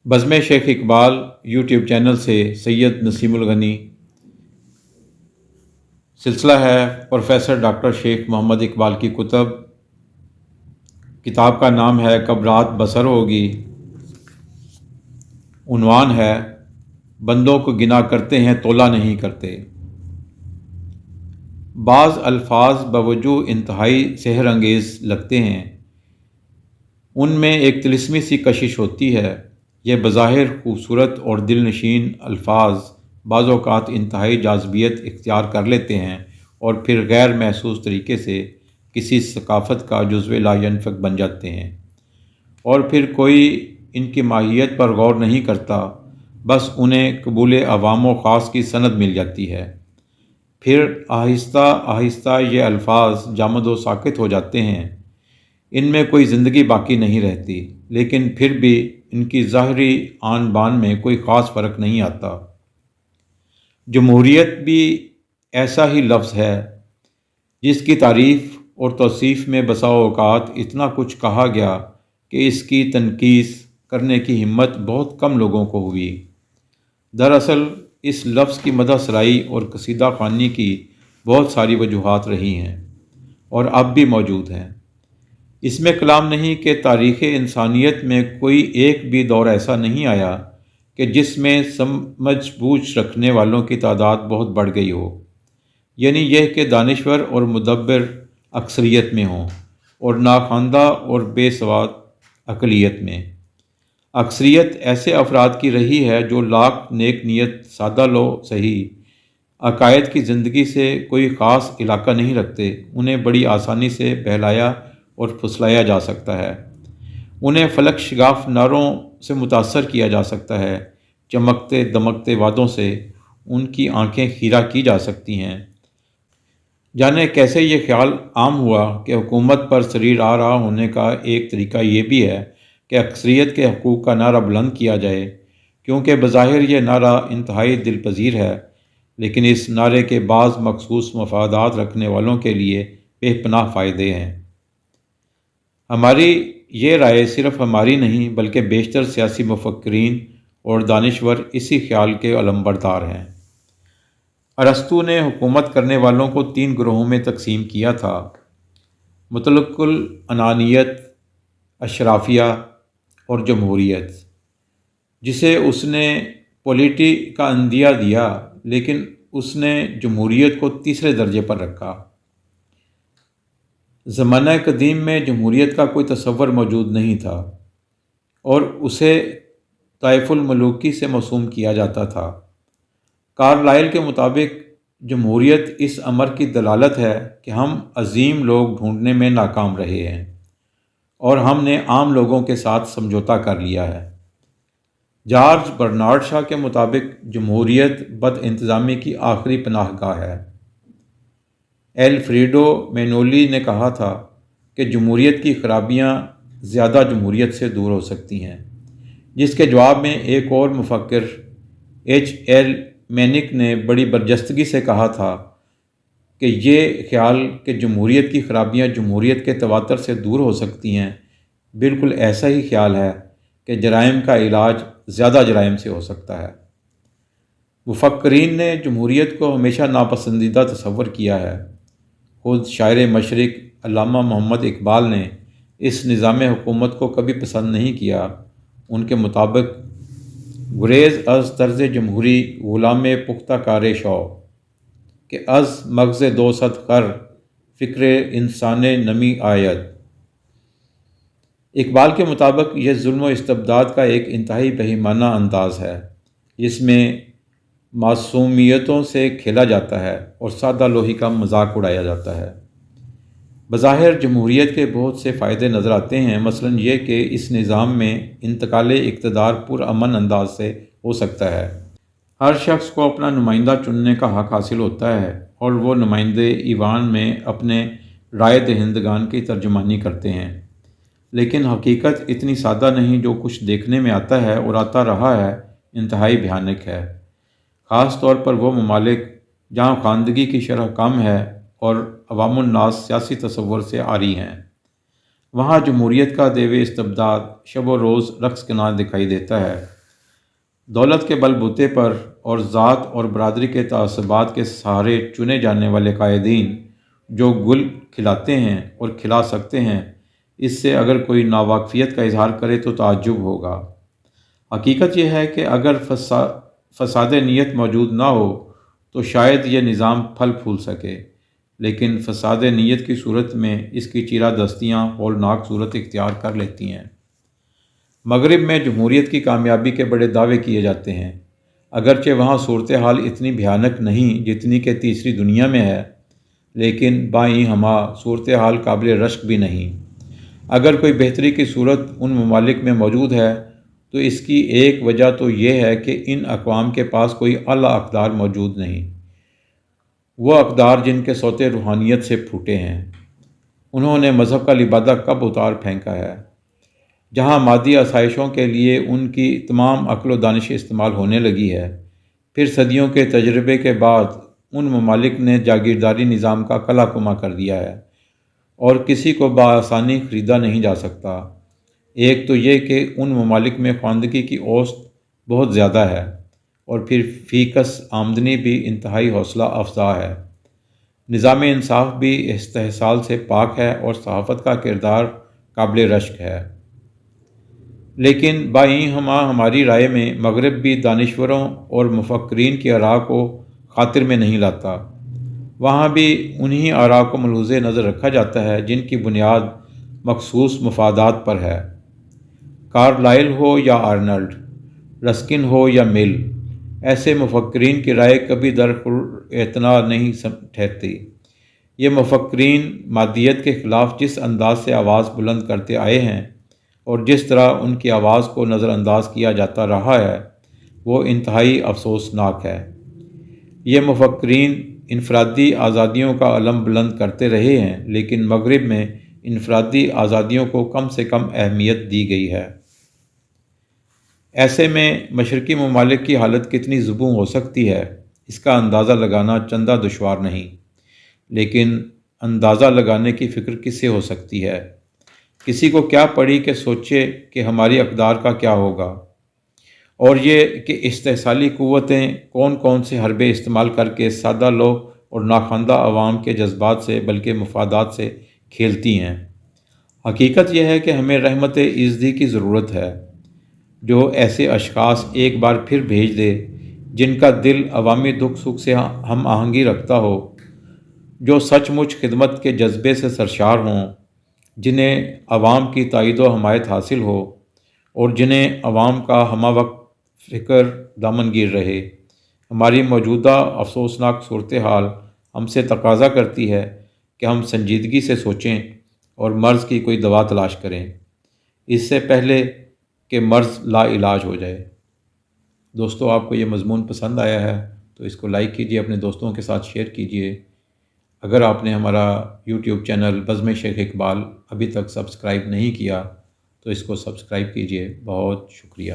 بزم شیخ Iqbal YouTube channel سے سید نسیم الغنی سلسلہ ہے پروفیسر ڈاکٹر شیخ محمد اقبال کی کتب۔ کتاب کا نام ہے کب رات بسر ہوگی۔ عنوان ہے بندوں کو گنا کرتے ہیں تولا نہیں کرتے۔ بعض الفاظ بوجہ انتہائی سحر انگیز لگتے ہیں، ان میں ایک طلسمی سی کشش ہوتی ہے۔ یہ بظاہر خوبصورت اور دل نشین الفاظ بعض اوقات انتہائی جاذبیت اختیار کر لیتے ہیں اور پھر غیر محسوس طریقے سے کسی ثقافت کا جزو لا ینفک بن جاتے ہیں، اور پھر کوئی ان کی ماہیت پر غور نہیں کرتا، بس انہیں قبول عوام و خاص کی سند مل جاتی ہے۔ پھر آہستہ آہستہ یہ الفاظ جامد و ساکت ہو جاتے ہیں، ان میں کوئی زندگی باقی نہیں رہتی، لیکن پھر بھی ان کی ظاہری آن بان میں کوئی خاص فرق نہیں آتا۔ جمہوریت بھی ایسا ہی لفظ ہے جس کی تعریف اور توصیف میں بسا اوقات اتنا کچھ کہا گیا کہ اس کی تنقیص کرنے کی ہمت بہت کم لوگوں کو ہوئی۔ دراصل اس لفظ کی مدح سرائی اور قصیدہ خوانی کی بہت ساری وجوہات رہی ہیں اور اب بھی موجود ہیں۔ اس میں کلام نہیں کہ تاریخ انسانیت میں کوئی ایک بھی دور ایسا نہیں آیا کہ جس میں سمجھ بوجھ رکھنے والوں کی تعداد بہت بڑھ گئی ہو، یعنی یہ کہ دانشور اور مدبر اکثریت میں ہوں اور ناخواندہ اور بے سواد اقلیت میں۔ اکثریت ایسے افراد کی رہی ہے جو لاکھ نیک نیت سادہ لو صحیح عقائد کی زندگی سے کوئی خاص علاقہ نہیں رکھتے، انہیں بڑی آسانی سے بہلایا اور پھسلایا جا سکتا ہے، انہیں فلک شگاف نعروں سے متاثر کیا جا سکتا ہے، چمکتے دمکتے وعدوں سے ان کی آنکھیں خیرہ کی جا سکتی ہیں۔ جانے کیسے یہ خیال عام ہوا کہ حکومت پر سریر آ رہا ہونے کا ایک طریقہ یہ بھی ہے کہ اکثریت کے حقوق کا نعرہ بلند کیا جائے، کیونکہ بظاہر یہ نعرہ انتہائی دل پذیر ہے، لیکن اس نعرے کے بعض مخصوص مفادات رکھنے والوں کے لیے بے پناہ فائدے ہیں۔ ہماری یہ رائے صرف ہماری نہیں بلکہ بیشتر سیاسی مفکرین اور دانشور اسی خیال کے علمبردار ہیں۔ ارسطو نے حکومت کرنے والوں کو 3 گروہوں میں تقسیم کیا تھا: مطلق العنانیت، اشرافیہ اور جمہوریت، جسے اس نے پولیٹی کا اندیہ دیا، لیکن اس نے جمہوریت کو تیسرے درجے پر رکھا۔ زمانہ قدیم میں جمہوریت کا کوئی تصور موجود نہیں تھا اور اسے طائف الملوکی سے موسوم کیا جاتا تھا۔ کارلائل کے مطابق جمہوریت اس امر کی دلالت ہے کہ ہم عظیم لوگ ڈھونڈنے میں ناکام رہے ہیں اور ہم نے عام لوگوں کے ساتھ سمجھوتا کر لیا ہے۔ جارج برنارڈ شاہ کے مطابق جمہوریت بد انتظامی کی آخری پناہ گاہ ہے۔ الفریڈو مینولی نے کہا تھا کہ جمہوریت کی خرابیاں زیادہ جمہوریت سے دور ہو سکتی ہیں، جس کے جواب میں ایک اور مفکر ایل مینک نے بڑی برجستگی سے کہا تھا کہ یہ خیال کہ جمہوریت کی خرابیاں جمہوریت کے تواتر سے دور ہو سکتی ہیں بالکل ایسا ہی خیال ہے کہ جرائم کا علاج زیادہ جرائم سے ہو سکتا ہے۔ مفکرین نے جمہوریت کو ہمیشہ ناپسندیدہ تصور کیا ہے۔ خود شاعر مشرق علامہ محمد اقبال نے اس نظام حکومت کو کبھی پسند نہیں کیا۔ ان کے مطابق گریز از طرز جمہوری غلام پختہ کار شو کہ از مغز 200 خر فکر انسان نمی آید۔ اقبال کے مطابق یہ ظلم و استبداد کا ایک انتہائی بہیمانہ انداز ہے، جس میں معصومیتوں سے کھیلا جاتا ہے اور سادہ لوہی کا مذاق اڑایا جاتا ہے۔ بظاہر جمہوریت کے بہت سے فائدے نظر آتے ہیں، مثلاً یہ کہ اس نظام میں انتقال اقتدار پرامن انداز سے ہو سکتا ہے۔ ہر شخص کو اپنا نمائندہ چننے کا حق حاصل ہوتا ہے اور وہ نمائندے ایوان میں اپنے رائے دہندگان کی ترجمانی کرتے ہیں، لیکن حقیقت اتنی سادہ نہیں۔ جو کچھ دیکھنے میں آتا ہے اور آتا رہا ہے انتہائی بھیانک ہے، خاص طور پر وہ ممالک جہاں خواندگی کی شرح کم ہے اور عوام الناس سیاسی تصور سے عاری ہیں۔ وہاں جمہوریت کا دیو استبداد شب و روز رقص کے نام دکھائی دیتا ہے۔ دولت کے بل بوتے پر اور ذات اور برادری کے تعصبات کے سہارے چنے جانے والے قائدین جو گل کھلاتے ہیں اور کھلا سکتے ہیں، اس سے اگر کوئی ناواقفیت کا اظہار کرے تو تعجب ہوگا۔ حقیقت یہ ہے کہ اگر فساد نیت موجود نہ ہو تو شاید یہ نظام پھل پھول سکے، لیکن فساد نیت کی صورت میں اس کی چیرہ دستیاں ہولناک صورت اختیار کر لیتی ہیں۔ مغرب میں جمہوریت کی کامیابی کے بڑے دعوے کیے جاتے ہیں، اگرچہ وہاں صورتحال اتنی بھیانک نہیں جتنی کہ تیسری دنیا میں ہے، لیکن بائیں ہمہ صورتحال قابل رشک بھی نہیں۔ اگر کوئی بہتری کی صورت ان ممالک میں موجود ہے تو اس کی ایک وجہ تو یہ ہے کہ ان اقوام کے پاس کوئی اعلیٰ اقدار موجود نہیں، وہ اقدار جن کے سوتے روحانیت سے پھوٹے ہیں۔ انہوں نے مذہب کا لبادہ کب اتار پھینکا ہے؟ جہاں مادی آسائشوں کے لیے ان کی تمام عقل و دانش استعمال ہونے لگی ہے، پھر صدیوں کے تجربے کے بعد ان ممالک نے جاگیرداری نظام کا کلا کما کر دیا ہے اور کسی کو بآسانی خریدا نہیں جا سکتا۔ ایک تو یہ کہ ان ممالک میں خواندگی کی اوسط بہت زیادہ ہے، اور پھر فی کس آمدنی بھی انتہائی حوصلہ افزا ہے۔ نظام انصاف بھی استحصال سے پاک ہے اور صحافت کا کردار قابل رشک ہے۔ لیکن بائیں ہمہ ہماری رائے میں مغرب بھی دانشوروں اور مفکرین کی آراء کو خاطر میں نہیں لاتا۔ وہاں بھی انہی آراء کو ملحوظ نظر رکھا جاتا ہے جن کی بنیاد مخصوص مفادات پر ہے۔ کارلائل ہو یا آرنلڈ، رسکن ہو یا مل، ایسے مفکرین کی رائے کبھی اعتنا نہیں ٹھہرتی۔ یہ مفکرین مادیت کے خلاف جس انداز سے آواز بلند کرتے آئے ہیں اور جس طرح ان کی آواز کو نظر انداز کیا جاتا رہا ہے، وہ انتہائی افسوسناک ہے۔ یہ مفکرین انفرادی آزادیوں کا علم بلند کرتے رہے ہیں، لیکن مغرب میں انفرادی آزادیوں کو کم سے کم اہمیت دی گئی ہے۔ ایسے میں مشرقی ممالک کی حالت کتنی زبوں ہو سکتی ہے، اس کا اندازہ لگانا چندہ دشوار نہیں، لیکن اندازہ لگانے کی فکر کس سے ہو سکتی ہے؟ کسی کو کیا پڑی کہ سوچے کہ ہماری اقدار کا کیا ہوگا، اور یہ کہ استحصالی قوتیں کون کون سے حربے استعمال کر کے سادہ لوگ اور ناخواندہ عوام کے جذبات سے بلکہ مفادات سے کھیلتی ہیں۔ حقیقت یہ ہے کہ ہمیں رحمت ایزدی کی ضرورت ہے، جو ایسے اشخاص ایک بار پھر بھیج دے جن کا دل عوامی دکھ سکھ سے ہم آہنگی رکھتا ہو، جو سچ مچ خدمت کے جذبے سے سرشار ہوں، جنہیں عوام کی تائید و حمایت حاصل ہو اور جنہیں عوام کا ہمہ وقت فکر دامنگیر رہے۔ ہماری موجودہ افسوسناک صورتحال ہم سے تقاضا کرتی ہے کہ ہم سنجیدگی سے سوچیں اور مرض کی کوئی دوا تلاش کریں، اس سے پہلے کہ مرض لا علاج ہو جائے۔ دوستو، آپ کو یہ مضمون پسند آیا ہے تو اس کو لائک کیجیے، اپنے دوستوں کے ساتھ شیئر کیجیے۔ اگر آپ نے ہمارا یوٹیوب چینل بزم شیخ اقبال ابھی تک سبسکرائب نہیں کیا تو اس کو سبسکرائب کیجیے۔ بہت شکریہ۔